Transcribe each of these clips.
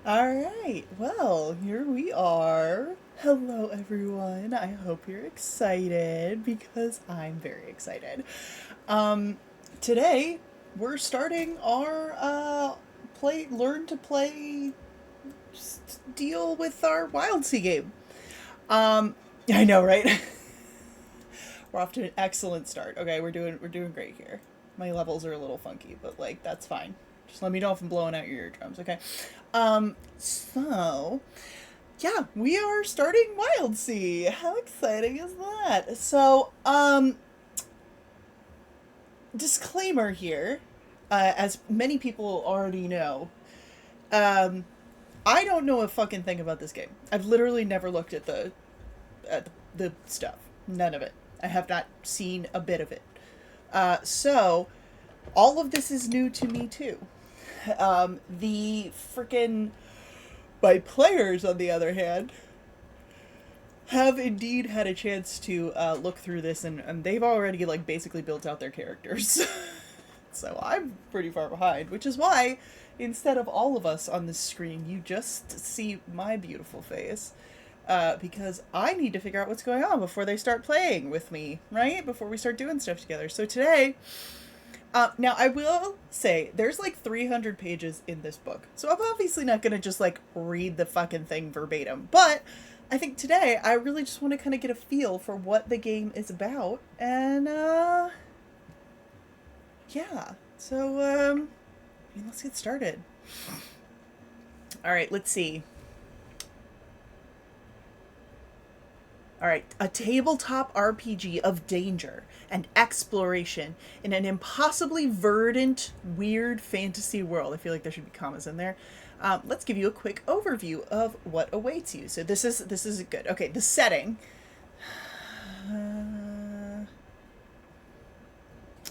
Alright, well, here we are. Hello, everyone. I hope you're excited because I'm very excited. Um, Today, we're starting our learn to play deal with our Wildsea game. Um, I know, right? We're off to an excellent start. Okay, we're doing great here. My levels are a little funky, but like that's fine. Just let me know if I'm blowing out your eardrums, okay? So yeah, we are starting Wildsea. How exciting is that? So, disclaimer here, as many people already know, um, I don't know a fucking thing about this game. I've literally never looked at the stuff. None of it. I have not seen a bit of it. So all of this is new to me too. The freaking my players, on the other hand, have indeed had a chance to look through this, and they've already like basically built out their characters. So I'm pretty far behind, which is why instead of all of us on this screen, you just see my beautiful face. Because I need to figure out what's going on before they start playing with me, right? Before we start doing stuff together. So today, now I will say there's like 300 pages in this book, so I'm obviously not gonna just like read the fucking thing verbatim. But I think today I really just want to kind of get a feel for what the game is about, and yeah. So let's get started. All right, let's see. All right, a tabletop RPG of danger and exploration in an impossibly verdant, weird fantasy world. I feel like there should be commas in there. Let's give you a quick overview of what awaits you. So this is good. Okay, the setting.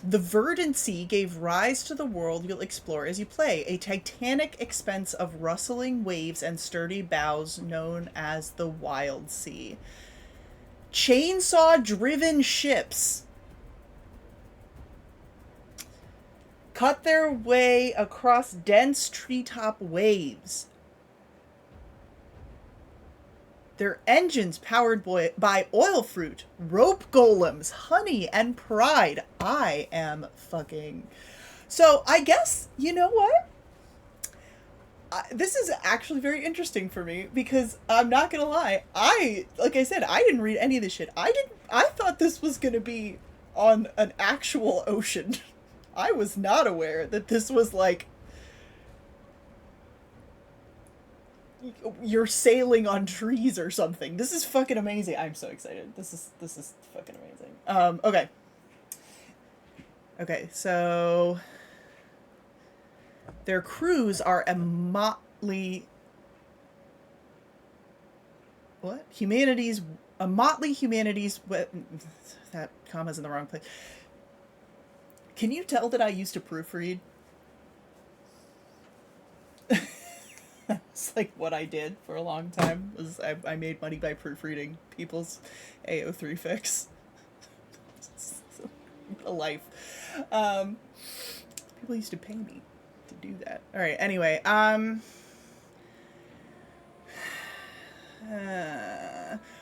The verdant sea gave rise to the world you'll explore as you play, a titanic expanse of rustling waves and sturdy bows known as the Wildsea. Chainsaw driven ships cut their way across dense treetop waves. Their engines powered by oil fruit, rope golems, honey, and pride. I am fucking. So I guess, you know what? This is actually very interesting for me because I'm not gonna lie. Like I said, I didn't read any of this shit. I thought this was gonna be on an actual ocean. I was not aware that this was like you're sailing on trees or something. This is fucking amazing. I'm so excited. This is fucking amazing. Okay. Okay, so their crews are a motley what? Humanities a motley humanities that comma's in the wrong place. Can you tell that I used to proofread? That's like what I did for a long time. Was I made money by proofreading people's AO3 fix. A life. People used to pay me to do that. All right. Anyway,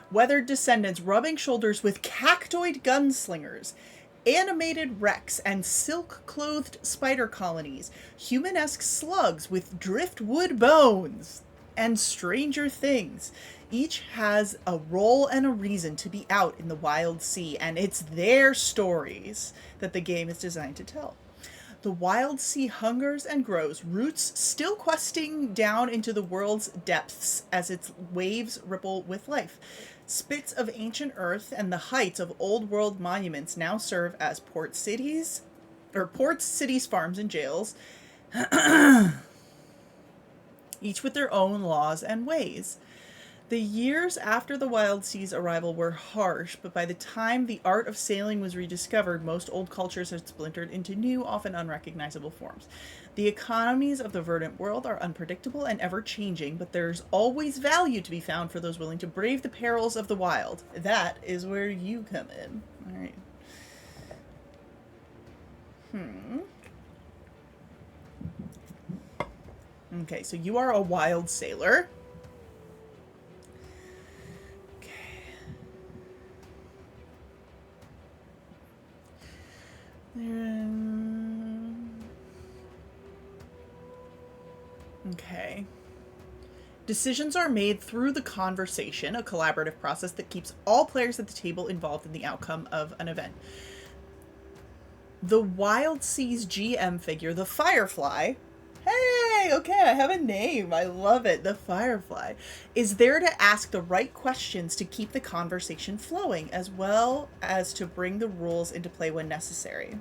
weathered descendants rubbing shoulders with cactoid gunslingers, animated wrecks and silk-clothed spider colonies, human-esque slugs with driftwood bones, and stranger things. Each has a role and a reason to be out in the Wildsea, and it's their stories that the game is designed to tell. The Wildsea hungers and grows, roots still questing down into the world's depths as its waves ripple with life. Spits of ancient earth and the heights of old world monuments now serve as ports, cities, farms, and jails, each with their own laws and ways. The years after the Wildsea's arrival were harsh, but by the time the art of sailing was rediscovered, most old cultures had splintered into new, often unrecognizable forms. The economies of the verdant world are unpredictable and ever changing, but there's always value to be found for those willing to brave the perils of the wild. That is where you come in. All right. Okay, so you are a wild sailor. Okay. Decisions are made through the conversation, a collaborative process that keeps all players at the table involved in the outcome of an event. The Wildsea's GM figure, the Firefly. Hey, okay, I have a name. I love it. The Firefly is there to ask the right questions to keep the conversation flowing, as well as to bring the rules into play when necessary.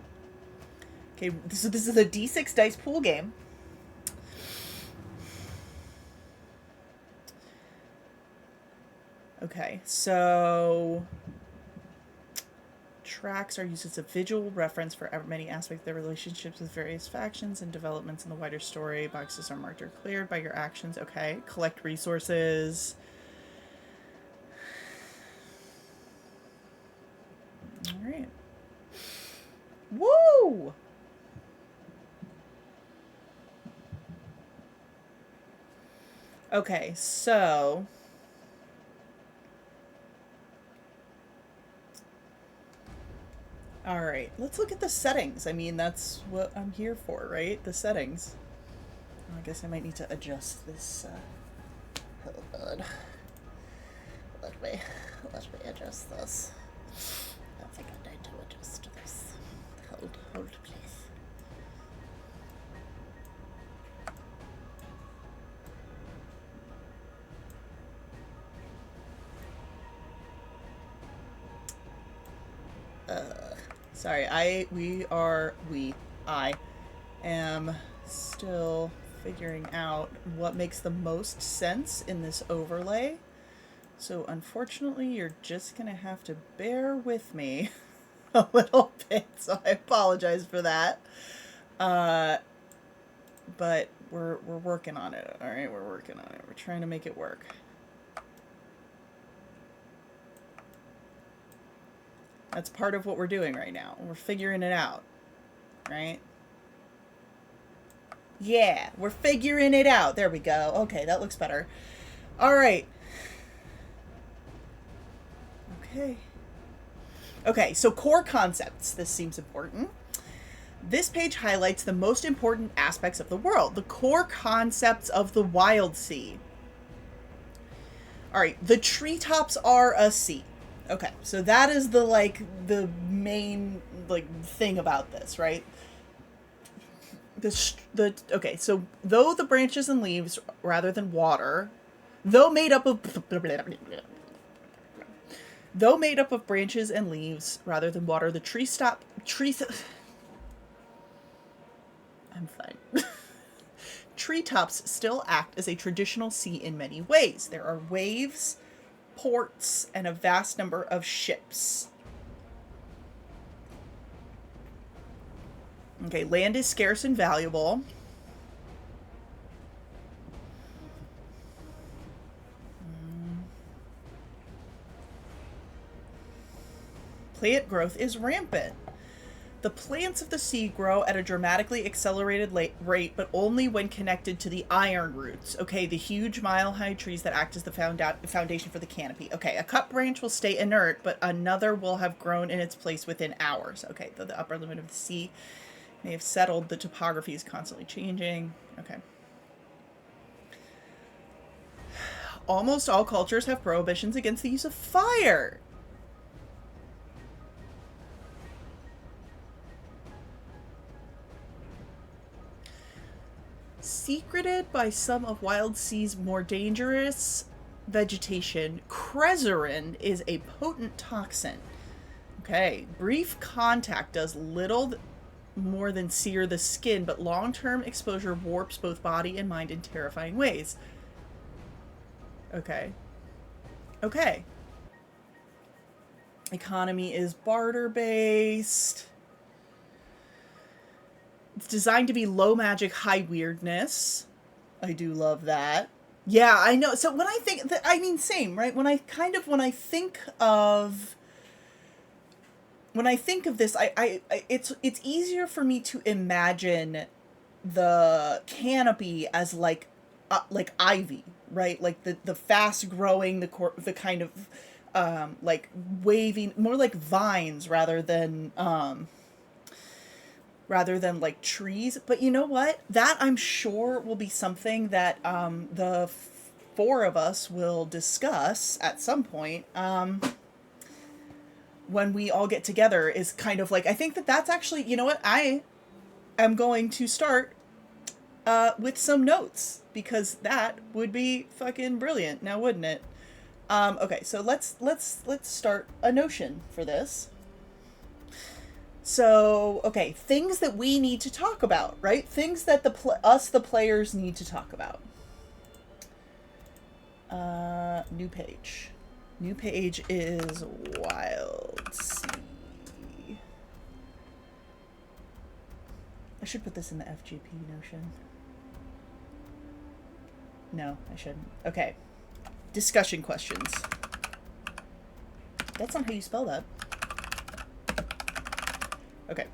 Okay, so this is a D6 dice pool game. Okay, so tracks are used as a visual reference for many aspects of their relationships with various factions and developments in the wider story. Boxes are marked or cleared by your actions. Okay, collect resources. All right. Woo! Okay, so all right, let's look at the settings. I mean, that's what I'm here for, right? The settings. I guess I might need to adjust this. Hold on. Let me adjust this. I think I need to adjust this. Hold, please. Sorry, I am still figuring out what makes the most sense in this overlay. So unfortunately, you're just gonna have to bear with me a little bit. So I apologize for that. But we're working on it. All right, we're working on it. We're trying to make it work. That's part of what we're doing right now. We're figuring it out, right? Yeah, we're figuring it out. There we go. Okay, that looks better. All right. Okay. Okay, so core concepts. This seems important. This page highlights the most important aspects of the world, the core concepts of the Wildsea. All right, the treetops are a sea. Okay, so that is the main thing about this, right? Okay, so though the branches and leaves rather than water, though made up of branches and leaves rather than water, the I'm fine. Treetops still act as a traditional sea in many ways. There are waves, ports, and a vast number of ships. Okay, land is scarce and valuable. Plant growth is rampant. The plants of the sea grow at a dramatically accelerated rate, but only when connected to the iron roots. Okay, the huge mile-high trees that act as the foundation for the canopy. Okay, a cut branch will stay inert, but another will have grown in its place within hours. Okay, though the upper limit of the sea may have settled, the topography is constantly changing. Okay. Almost all cultures have prohibitions against the use of fire. Secreted by some of Wildsea's more dangerous vegetation, Crezerin is a potent toxin. Okay, brief contact does little more than sear the skin, but long-term exposure warps both body and mind in terrifying ways. Okay. Okay. Economy is barter-based. It's designed to be low magic, high weirdness. I do love that. Yeah, I know. So when I think, same, right? When I think of this, it's easier for me to imagine the canopy as like ivy, right? Like the fast growing, the kind of like waving, more like vines rather than like trees. But you know what? That I'm sure will be something that the four of us will discuss at some point when we all get together. Is kind of like, I think that that's actually, you know what? I am going to start with some notes because that would be fucking brilliant, now wouldn't it? Okay, so let's start a notion for this. So, okay, things that we need to talk about, right? Things that the players need to talk about. New page. New page is Wildsea. I should put this in the FGP Notion. No, I shouldn't. Okay. Discussion questions. That's not how you spell that. Okay.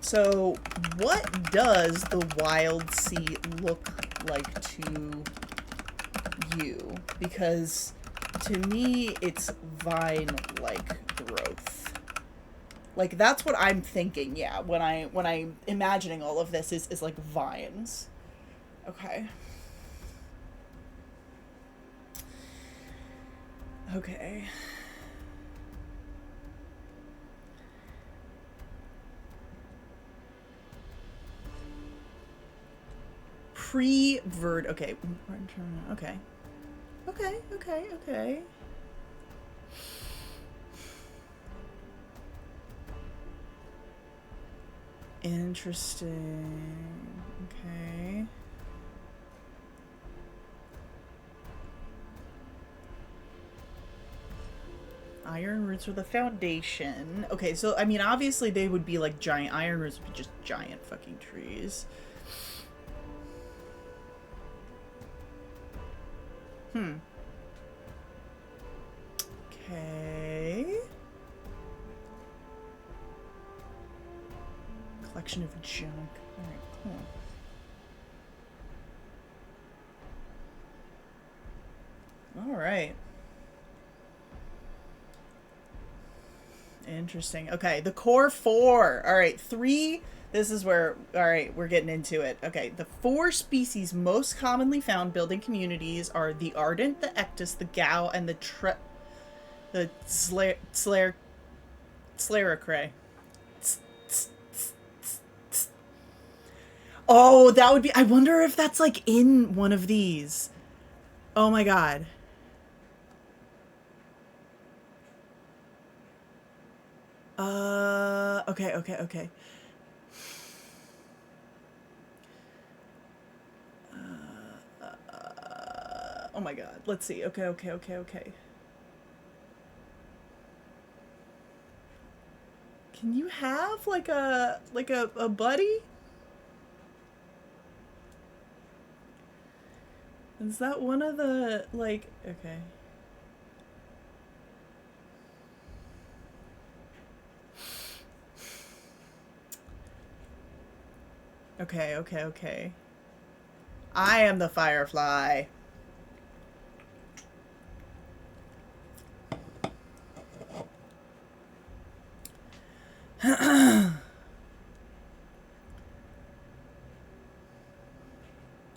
So, what does the Wildsea look like to you? Because to me, it's vine-like growth. Like, that's what I'm thinking, yeah, when I'm imagining all of this is like vines. Okay. Okay. Pre-verd. Okay. Okay. Okay. Interesting. Okay. Iron roots are the foundation. Okay, so, I mean, obviously they would be like giant. Iron roots would be just giant fucking trees. Okay. Collection of junk. Alright, cool. Alright. Interesting. Okay, the core four. Alright, 3. This is where, alright, we're getting into it. Okay, the 4 species most commonly found building communities are the Ardent, the Ectus, the Gao, and the Slaracrae. Oh, that would be... I wonder if that's, like, in one of these. Oh my god. Okay. Oh my god. Let's see. Okay. Can you have, like a buddy? Is that one of the, like... Okay. Okay. I am the firefly.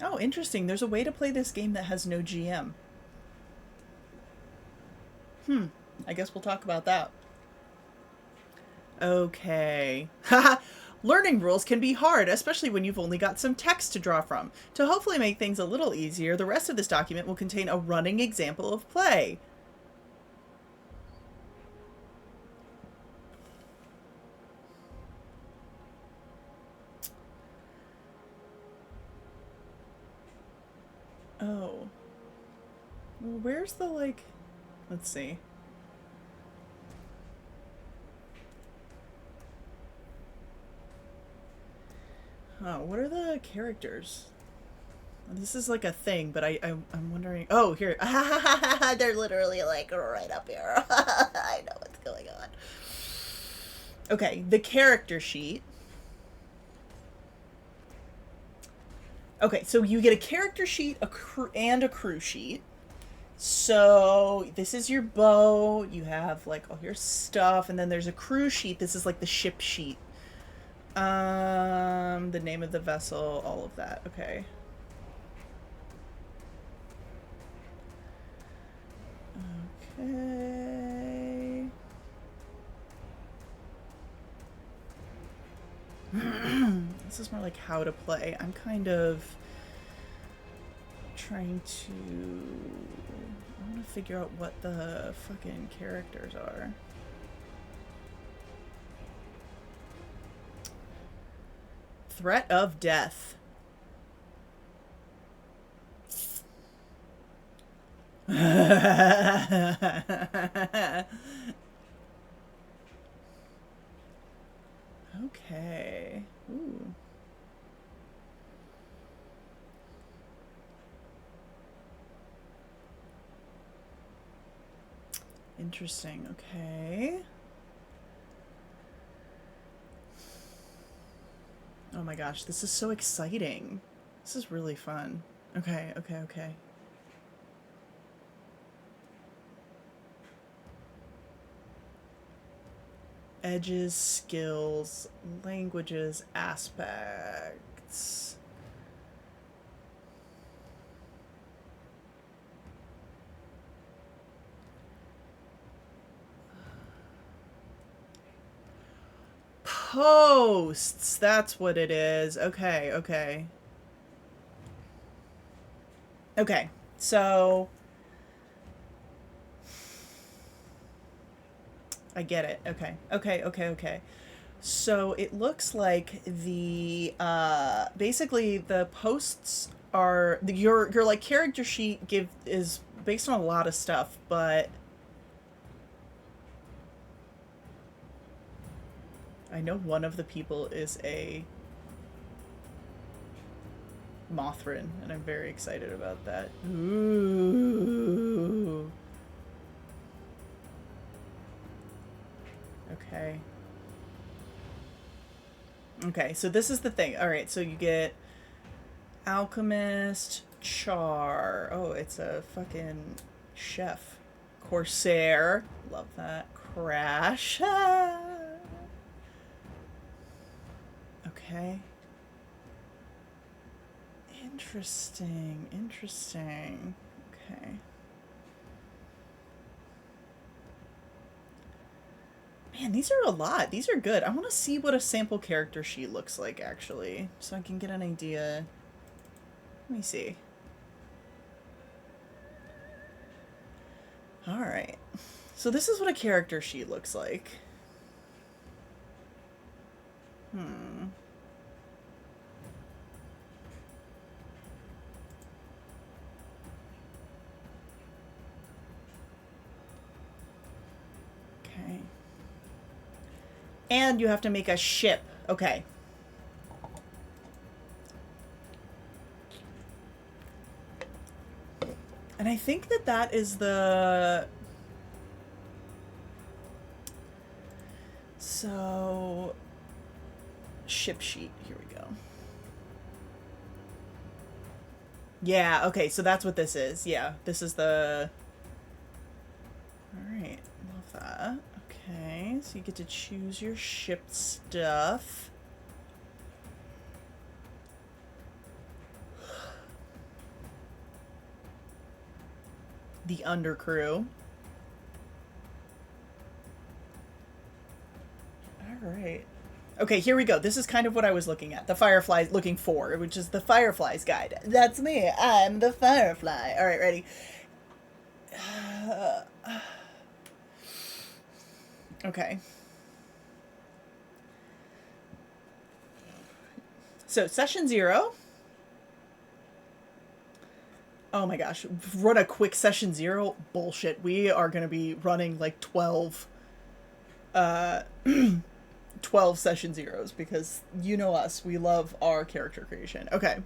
Oh, interesting. There's a way to play this game that has no GM. I guess we'll talk about that. Okay. Learning rules can be hard, especially when you've only got some text to draw from. To hopefully make things a little easier, the rest of this document will contain a running example of play. Oh. Well, where's the, like... Let's see. Oh, what are the characters? This is like a thing, but I'm wondering... Oh, here. They're literally like right up here. I know what's going on. Okay, the character sheet. Okay, so you get a character sheet, and a crew sheet. So this is your bow. You have like all your stuff, and then there's a crew sheet. This is like the ship sheet. The name of the vessel, all of that. Okay. Okay. This is more like how to play. I'm kind of trying to... I want to figure out what the fucking characters are. Threat of death. Okay. Ooh. Interesting. Okay. Oh my gosh, this is so exciting. This is really fun. Okay, okay, okay. Edges, skills, languages, aspects. Posts! That's what it is. Okay, okay. Okay, so... I get it. Okay. Okay, okay, okay. So it looks like the basically the posts are your like character sheet is based on a lot of stuff, but I know one of the people is a Mothrin, and I'm very excited about that. Ooh. Okay. Okay, so this is the thing. Alright, so you get Alchemist, Char. Oh, it's a fucking chef. Corsair. Love that. Crash. Okay. Interesting. Interesting. Okay. Man, these are a lot. These are good. I want to see what a sample character sheet looks like, actually, so I can get an idea. Let me see. Alright. So this is what a character sheet looks like. Okay. And you have to make a ship. Okay. And I think that that is the... So... Ship sheet. Here we go. Yeah, okay, so that's what this is. Yeah, this is the... Alright, love that. Okay, so you get to choose your ship stuff. The undercrew. Alright. Okay, here we go. This is kind of what I was looking at. The Fireflies looking for, which is the Fireflies guide. That's me. I'm the Firefly. Alright, ready? Okay. So, session 0. Oh my gosh. Run a quick session 0? Bullshit. We are going to be running like 12 12 session 0s because you know us. We love our character creation. Okay.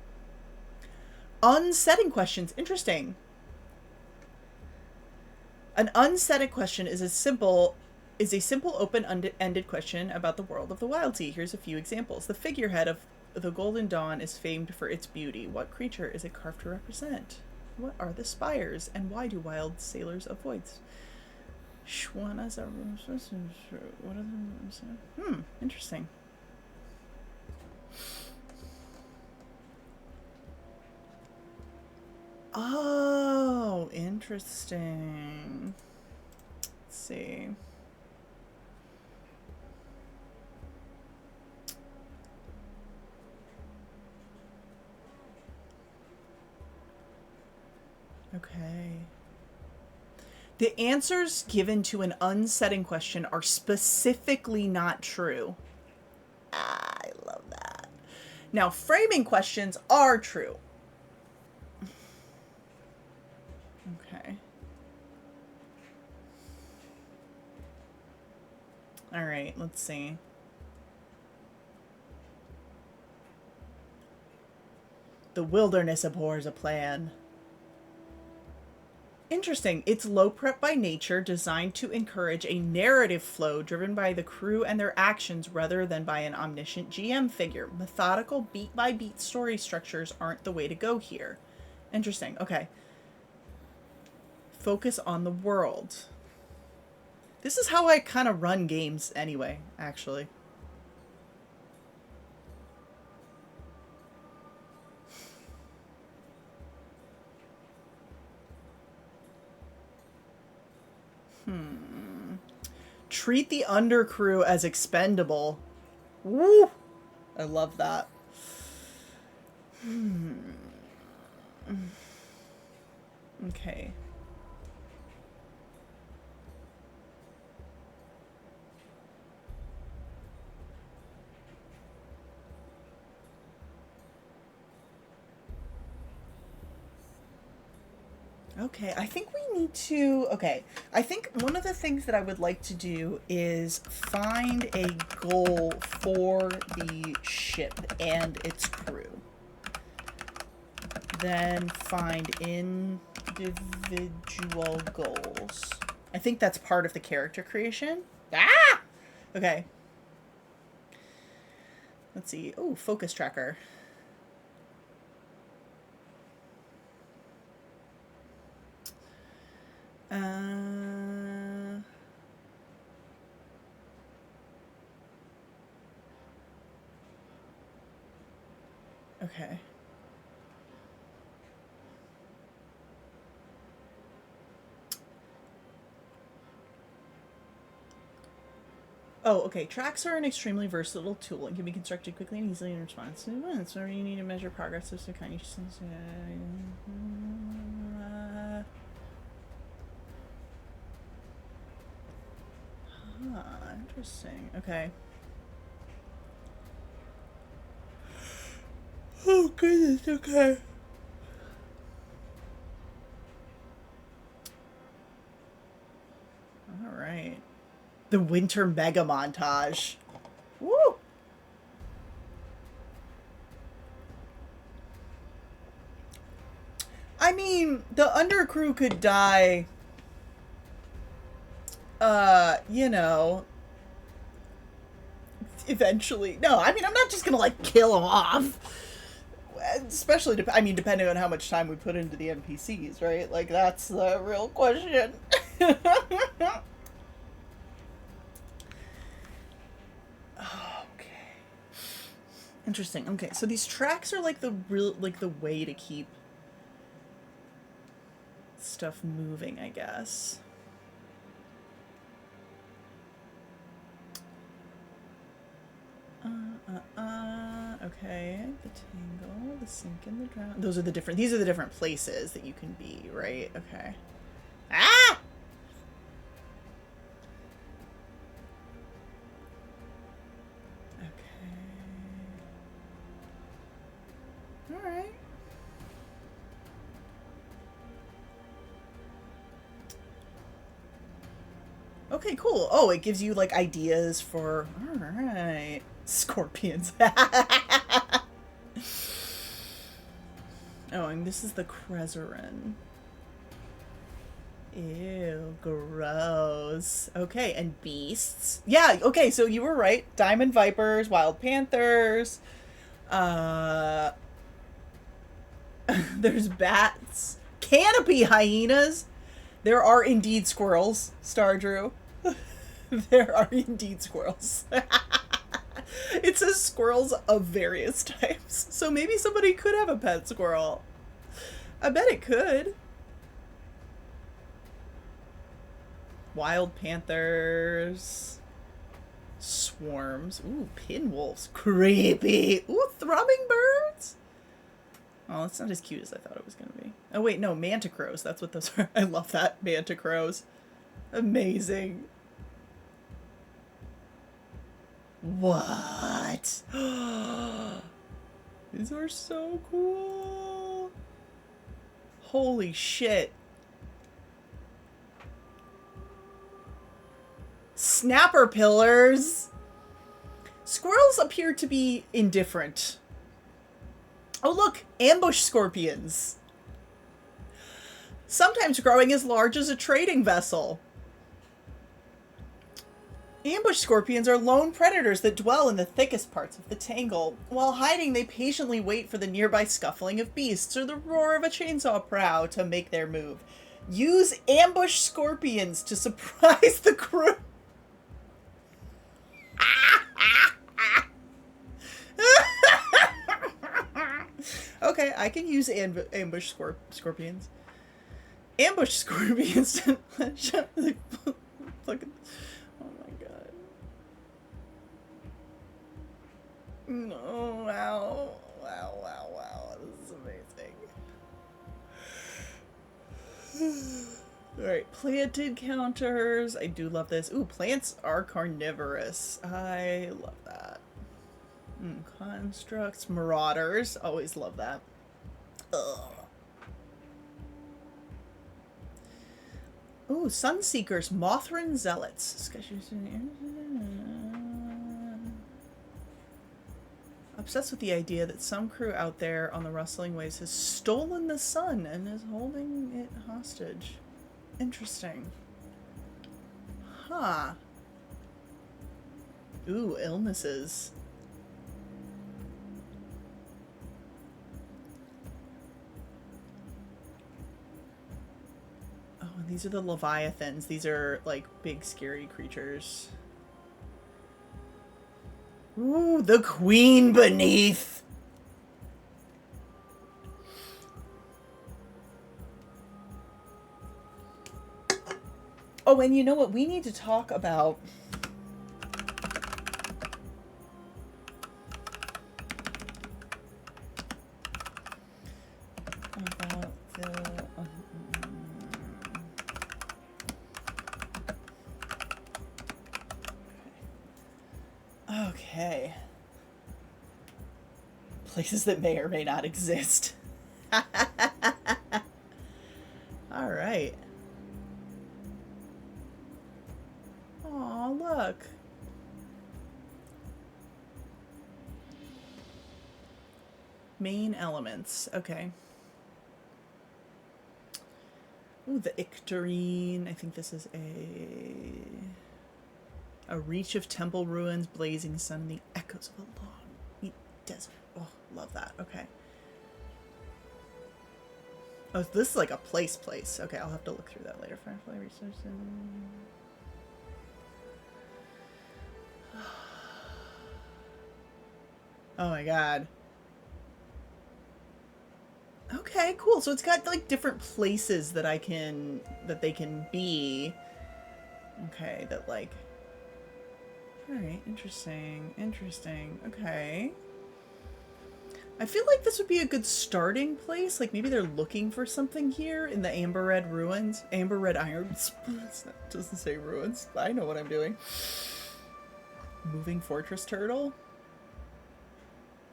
Unsetting questions. Interesting. An unsetting question is a simple open-ended question about the world of the Wildsea. Here's a few examples. The figurehead of the Golden Dawn is famed for its beauty. What creature is it carved to represent? What are the spires, and why do wild sailors avoid? Shwanas are... What are the... interesting. Oh, interesting. Let's see. Okay. The answers given to an unsetting question are specifically not true. I love that. Now, framing questions are true. Okay. All right, let's see. The wilderness abhors a plan. Interesting. It's low prep by nature, designed to encourage a narrative flow driven by the crew and their actions rather than by an omniscient GM figure. Methodical beat-by-beat story structures aren't the way to go here. Interesting. Okay. Focus on the world. This is how I kind of run games anyway, actually. Treat the undercrew as expendable. Woo! I love that. Okay. Okay, I think we need to... Okay, I think one of the things that I would like to do is find a goal for the ship and its crew. Then find individual goals. I think that's part of the character creation. Ah! Okay. Let's see. Oh, focus tracker. Okay. Oh, okay. Tracks are an extremely versatile tool and can be constructed quickly and easily in response to events. So you need to measure progress of some kind. Interesting. Okay. Oh, goodness. Okay. All right. The winter mega montage. Woo! I mean, the undercrew could die, you know, eventually. No, I mean, I'm not just gonna, like, kill them off. Especially, I mean, depending on how much time we put into the NPCs, right? Like, that's the real question. Okay. Interesting. Okay, so these tracks are like the way to keep stuff moving, I guess. Okay. The tangle, the sink, and the drown. These are the different places that you can be, right? Okay. Ah! Alright. Okay, cool. Oh, it gives you, like, ideas for... Alright. Scorpions. Oh, and this is the Krezerin. Ew, gross. Okay, and beasts. Yeah, okay, so you were right. Diamond vipers, wild panthers, Uh, there's bats. Canopy hyenas. There are indeed squirrels, Stardrew. There are indeed squirrels. It says squirrels of various types. So maybe somebody could have a pet squirrel. I bet it could. Wild panthers. Swarms. Ooh, pinwolves. Creepy. Ooh, thrumming birds. Oh, that's not as cute as I thought it was going to be. Oh, wait, no, manticrows. That's what those are. I love that. Manticrows. Amazing. What? These are so cool. Holy shit. Snapper pillars. Squirrels appear to be indifferent. Oh look, ambush scorpions. Sometimes growing as large as a trading vessel. Ambush scorpions are lone predators that dwell in the thickest parts of the tangle. While hiding, they patiently wait for the nearby scuffling of beasts or the roar of a chainsaw prow to make their move. Use ambush scorpions to surprise the crew. Okay, I can use ambush scorpions. Ambush scorpions. Fucking. Oh my god. No, wow. Wow, wow, wow. This is amazing. Alright, planted counters. I do love this. Ooh, plants are carnivorous. I love that. Constructs, marauders. Always love that. Ugh. Ooh, sunseekers, Mothran zealots. Obsessed with the idea that some crew out there on the rustling waves has stolen the sun and is holding it hostage. Interesting. Huh. Ooh, illnesses. Oh, and these are the leviathans. These are like big scary creatures. Ooh, the queen beneath. Oh, and you know what? We need to talk about the okay. Places that may or may not exist. All right. Aw, look. Main elements. Okay. Ooh, the Icterine. I think this is a reach of temple ruins, blazing sun, and the echoes of a long desert. Oh, love that. Okay. Oh, this is like a place. Okay, I'll have to look through that later. Firefly resources. Oh my god. Okay, cool. So it's got like different places that they can be. Okay, that like. Alright, interesting. Okay. I feel like this would be a good starting place. Like maybe they're looking for something here in the Amber Red ruins. Amber Red Irons. It doesn't say ruins. I know what I'm doing. Moving Fortress Turtle.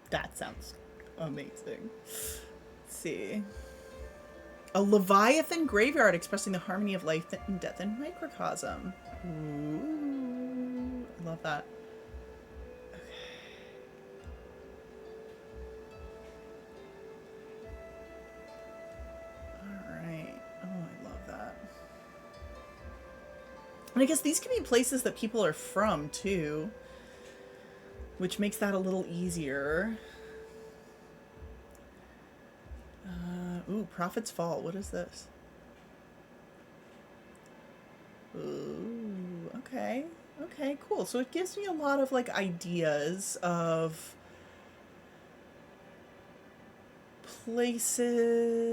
That sounds amazing. Let's see. A Leviathan graveyard expressing the harmony of life and death in microcosm. Ooh, I love that. Okay. Alright. Oh, I love that. And I guess these can be places that people are from, too. Which makes that a little easier. Ooh, Profits Fall. What is this? Ooh, okay. Okay, cool. So it gives me a lot of like ideas of places.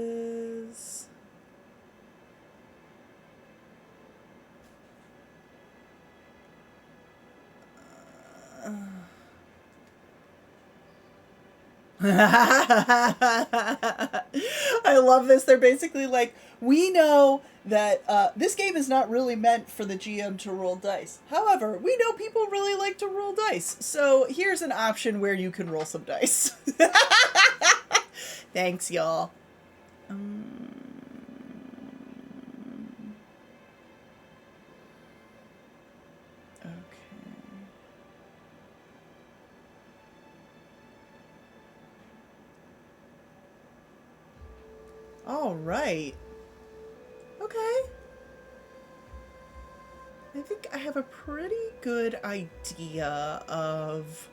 I love this. They're basically like, we know that this game is not really meant for the GM to roll dice. However, we know people really like to roll dice. So here's an option where you can roll some dice. Thanks, y'all. Okay. All right. Okay. I think I have a pretty good idea of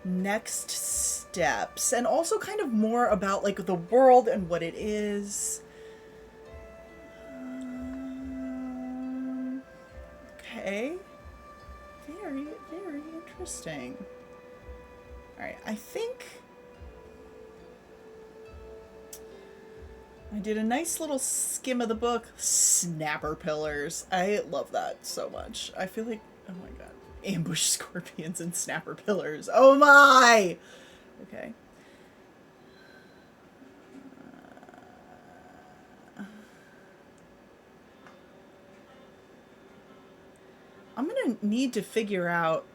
next steps and also kind of more about like the world and what it is. Okay. Very, very interesting. All right, I think I did a nice little skim of the book. Snapper pillars. I love that so much. I feel like, oh my god. Ambush scorpions and snapper pillars. Oh my! Okay. I'm gonna need to figure out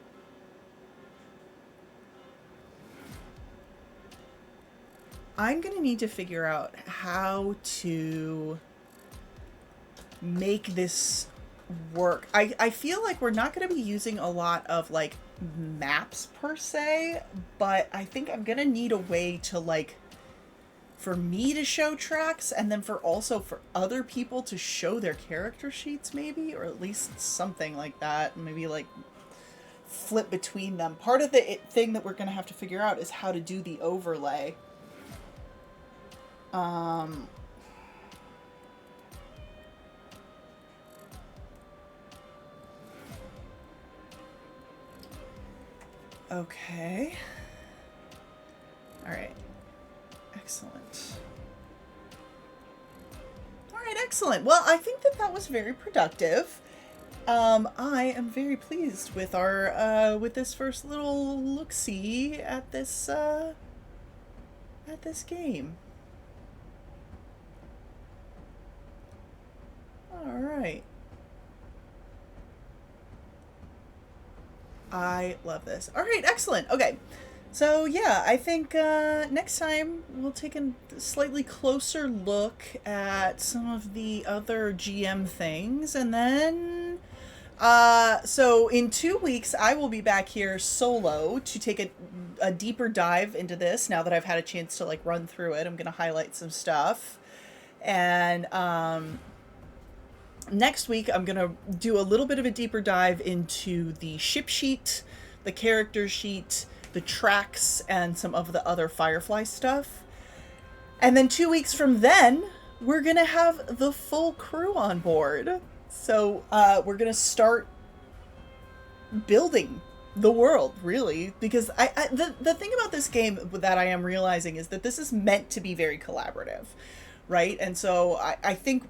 how to make this work. I feel like we're not going to be using a lot of like maps per se, but I think I'm going to need a way to like for me to show tracks and then for other people to show their character sheets maybe, or at least something like that. Maybe like flip between them. Part of the thing that we're going to have to figure out is how to do the overlay. Okay. All right. Excellent. All right, excellent. Well, I think that was very productive. I am very pleased with our with this first little look-see at this game. All right. I love this. All right, excellent. Okay. So, yeah, I think next time we'll take a slightly closer look at some of the other GM things. And then, so in 2 weeks, I will be back here solo to take a deeper dive into this now that I've had a chance to, like, run through it. I'm going to highlight some stuff. And, next week, I'm going to do a little bit of a deeper dive into the ship sheet, the character sheet, the tracks, and some of the other Firefly stuff. And then 2 weeks from then, we're going to have the full crew on board. So we're going to start building the world, really. Because the thing about this game that I am realizing is that this is meant to be very collaborative, right? And so I think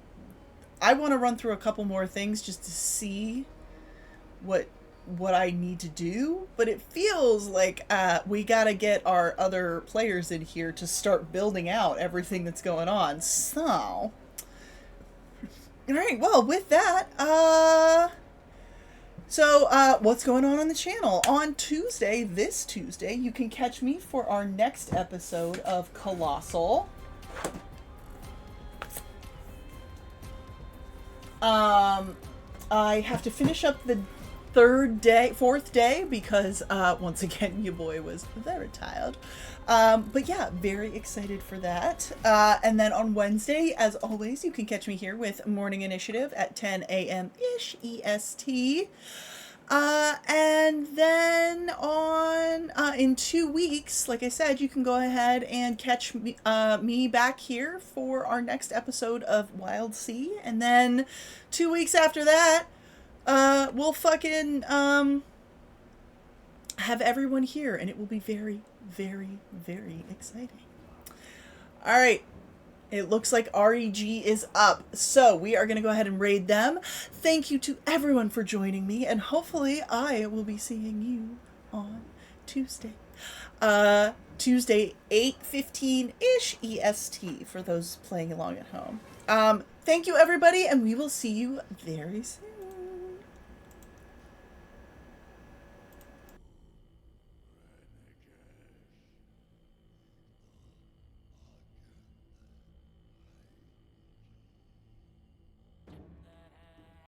I want to run through a couple more things just to see what I need to do, but it feels like we gotta get our other players in here to start building out everything that's going on. So, all right. Well, with that, what's going on the channel? On Tuesday, this Tuesday, you can catch me for our next episode of Colossal. I have to finish up the fourth day, because once again, your boy was very tired. But yeah, very excited for that. And then on Wednesday, as always, you can catch me here with Morning Initiative at 10 a.m. ish EST. And then on in 2 weeks, like I said, you can go ahead and catch me back here for our next episode of Wildsea, and then 2 weeks after that, we'll fucking have everyone here, and it will be very, very, very exciting. All right. It looks like REG is up, so we are going to go ahead and raid them. Thank you to everyone for joining me, and hopefully I will be seeing you on Tuesday. Tuesday, 8:15-ish EST for those playing along at home. Thank you, everybody, and we will see you very soon.